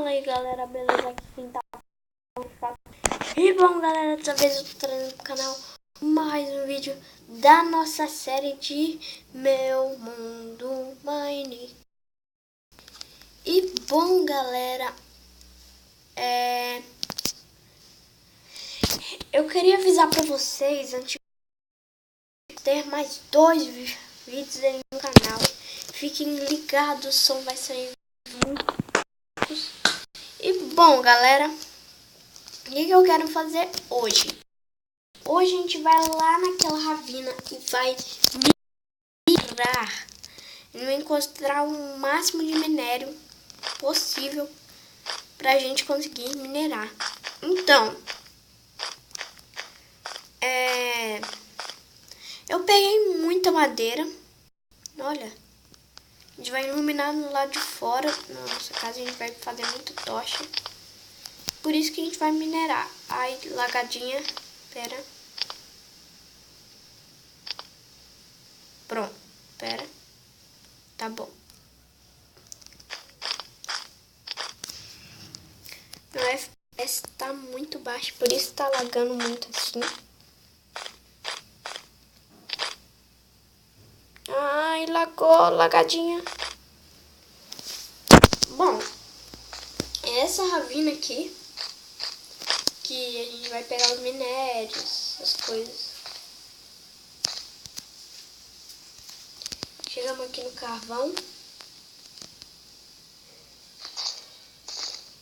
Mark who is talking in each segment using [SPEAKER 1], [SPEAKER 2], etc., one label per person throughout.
[SPEAKER 1] Fala aí galera, beleza? Aqui quem tá e bom galera, dessa vez eu tô trazendo pro canal mais um vídeo da nossa série de Meu Mundo Mine. E bom galera, eu queria avisar pra vocês antes de ter mais 2 vídeos aí no canal. Fiquem ligados, o som vai sair muito. E bom galera, o que eu quero fazer hoje? Hoje a gente vai lá naquela ravina e vai minerar. Vai encontrar o máximo de minério possível pra gente conseguir minerar. Então, eu peguei muita madeira. Olha, a gente vai iluminar no lado de fora. Na nossa casa a gente vai fazer muito tocha. Por isso que a gente vai minerar. Ai, lagadinha. Pera. Pronto. Pera. Tá bom. Meu FPS tá muito baixo, por isso tá lagando muito assim. Ai, lagou, lagadinha. Bom, é essa ravina aqui que a gente vai pegar os minérios, as coisas. Chegamos aqui no carvão.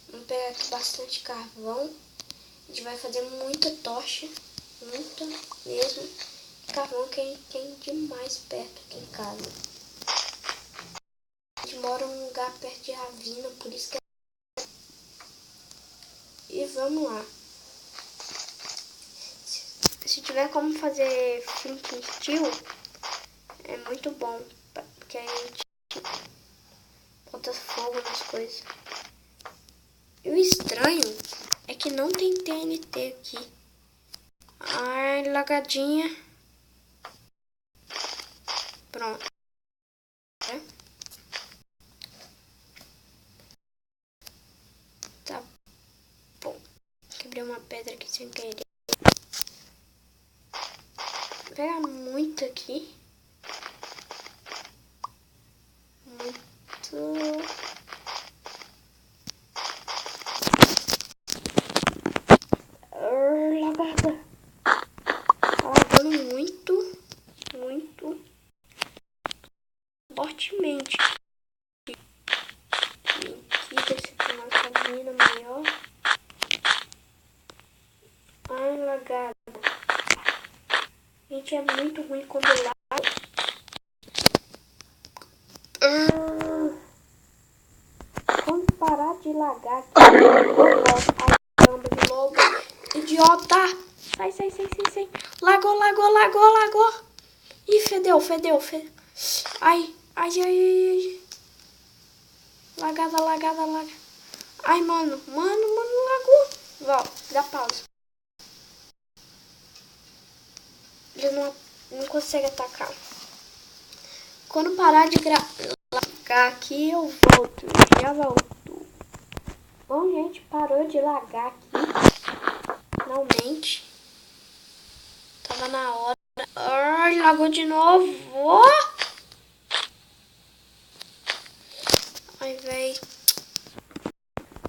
[SPEAKER 1] Vamos pegar aqui bastante carvão. A gente vai fazer muita tocha, muita mesmo. Carvão que tem demais perto aqui em casa. A gente mora num lugar perto de ravina, por isso que E vamos lá. Se tiver como fazer flint steel, é muito bom, porque aí a gente bota fogo nas coisas. E o estranho é que não tem TNT aqui. Ai, lagadinha. Pronto. Tá bom. Quebrei uma pedra aqui sem querer. Vou pegar muito aqui. Muito. Lagada. Tá lagando muito fortemente. Aqui desse nossa mina maior. Ai, lagada. Gente, é muito ruim quando laga. Quando parar de lagar aqui, eu volto. Ai, caramba, de novo. Idiota! Sai. Lagou. Ih, fedeu. Ai. Lagada. Ai, mano, lagou. Volta, dá pausa. Ele não consegue atacar. Quando parar de lagar aqui, eu volto. Já volto. Bom, gente, parou de lagar aqui. Finalmente. Tava na hora. Ai, lagou de novo. Ai, véi.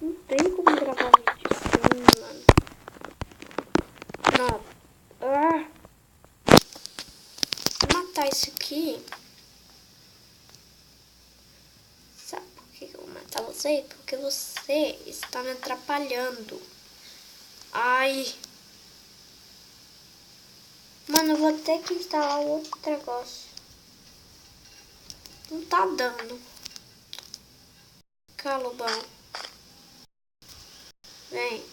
[SPEAKER 1] Não tem como gravar vídeo assim, mano. Não. Vou matar isso aqui. Sabe por que eu vou matar você? Porque você está me atrapalhando. Ai. Mano, eu vou ter que instalar outro negócio. Não tá dando. Calobão. Vem.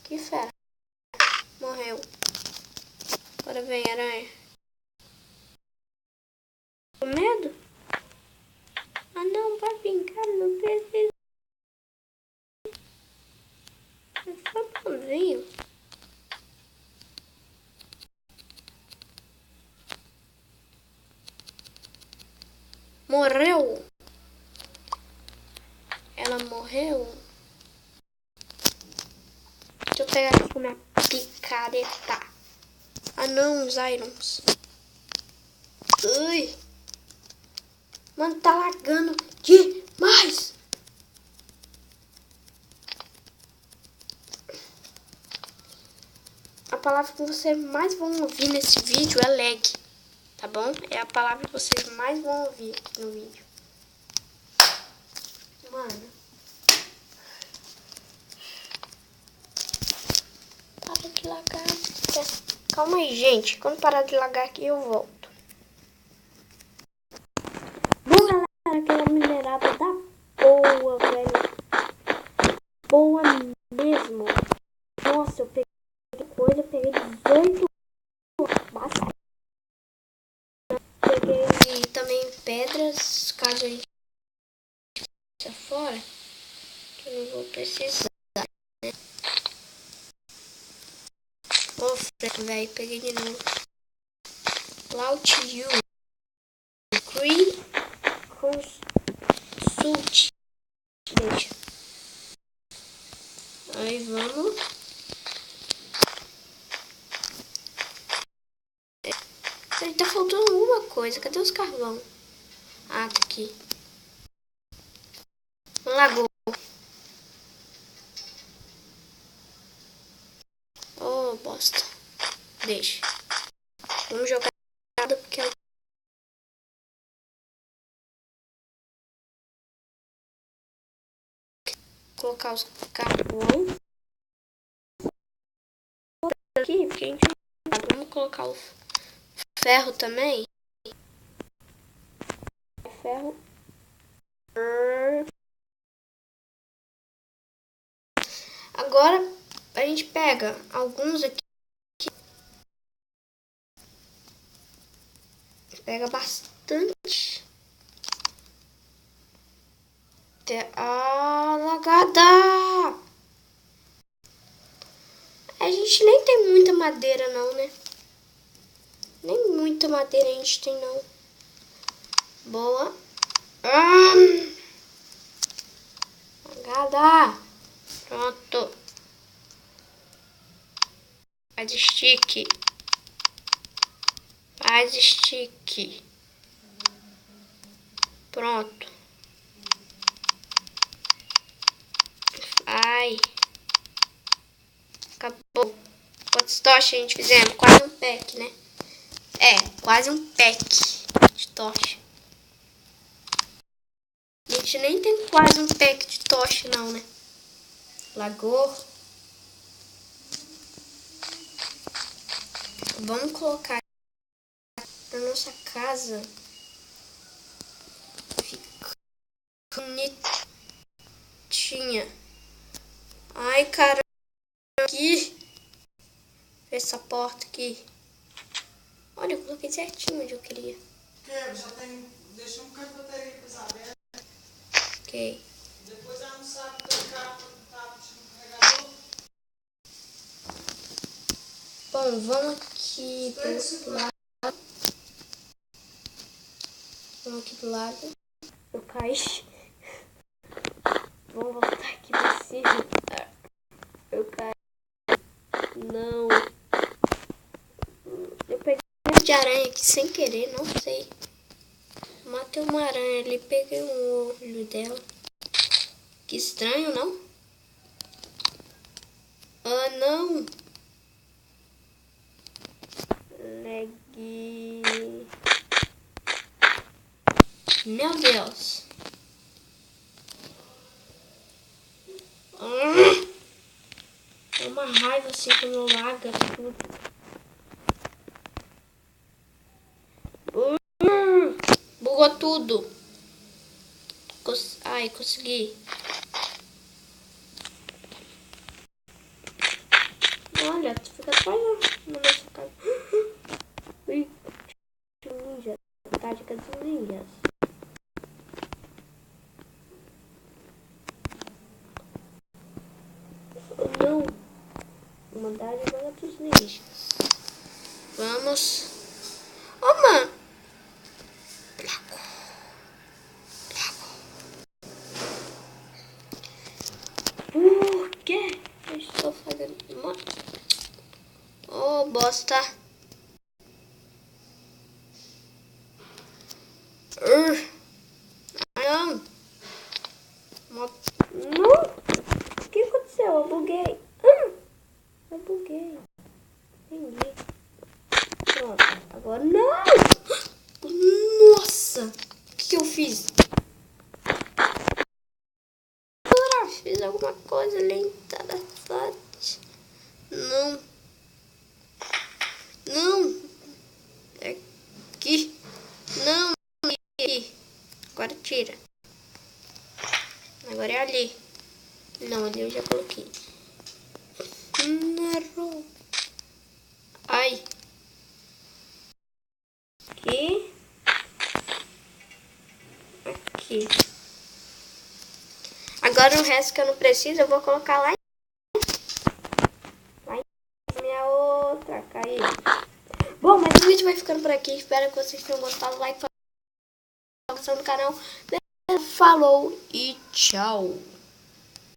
[SPEAKER 1] Que fera. Morreu. Agora vem, aranha. Com medo? Ah, não, vai brincar, não precisa. É só bonzinho. Morreu. morreu. Deixa eu pegar aqui com minha picareta. Ah não, os irons. Ui. Mano, tá lagando demais. A palavra que vocês mais vão ouvir nesse vídeo é lag. Tá bom? É a palavra que vocês mais vão ouvir aqui no vídeo. Mano. Para de lagar. Calma aí, gente. Quando parar de lagar aqui, eu volto. Bom, galera, aquela minerada da boa, velho. Boa mesmo. Nossa, eu peguei coisa, eu peguei 18. Bastante. Peguei também pedras, caso a gente fora, que eu não vou precisar, né? Ô, Frank, velho, peguei de novo. Laut you. Cree consult. Deixa. Aí vamos. Tá faltando uma coisa. Cadê os carvão? Ah, tá aqui. Um lagoa. Oh, bosta. Deixa. Vamos jogar nada porque ela... Colocar os carvão aqui, porque a gente... Vamos colocar o ferro também. Ferro. Agora a gente pega alguns aqui. Pega bastante. Ah, lagada! A gente nem tem muita madeira não, né? Nem muita madeira a gente tem não. Boa. Lagada! Pronto. Faz stick. Faz stick. Pronto. Ai. Acabou. Quantos tochas a gente fizemos? Quase um pack, né? É, quase um pack de tocha. A gente nem tem quase um pack de tocha não, né? Lagou. Vamos colocar na nossa casa. Fica bonitinha. Ai, caramba. Aqui. Essa porta aqui. Olha, eu coloquei certinho onde eu queria.
[SPEAKER 2] Já tem. Deixa um bocado de bateria para Isabela.
[SPEAKER 1] Ok.
[SPEAKER 2] Depois ela não sabe trocar no carregador.
[SPEAKER 1] Bom, vamos aqui do lado. Vamos aqui do lado. Eu caí. Vamos voltar aqui pra cima. Eu caí. Não. Eu peguei um de aranha aqui sem querer, não sei. Matei uma aranha ali, peguei um olho dela. Que estranho, não? Ah, não. Lag. Meu Deus. É uma raiva assim quando laga tudo. Bugou tudo. Ai, consegui. Olha, tu fica atrás na nossa casa. Ui, ninja. Tática dos ninjas. Não. Mandar de bola dos ninjas. Vamos. Oh, mano. Não. Não. O que aconteceu? Eu buguei. Eu buguei. Entendi. Pronto. Agora não. Nossa. O que eu fiz? Fiz alguma coisa ali. Interessante. Não. Não. É aqui. Não. Aqui. Agora tira. Agora é ali. Não, ali eu já coloquei. Não. Ai. Aqui. Aqui. Agora o resto que eu não preciso, eu vou colocar lá em minha outra caída. Bom, mas o vídeo vai ficando por aqui. Espero que vocês tenham gostado. Like, inscreva no canal. Falou e tchau.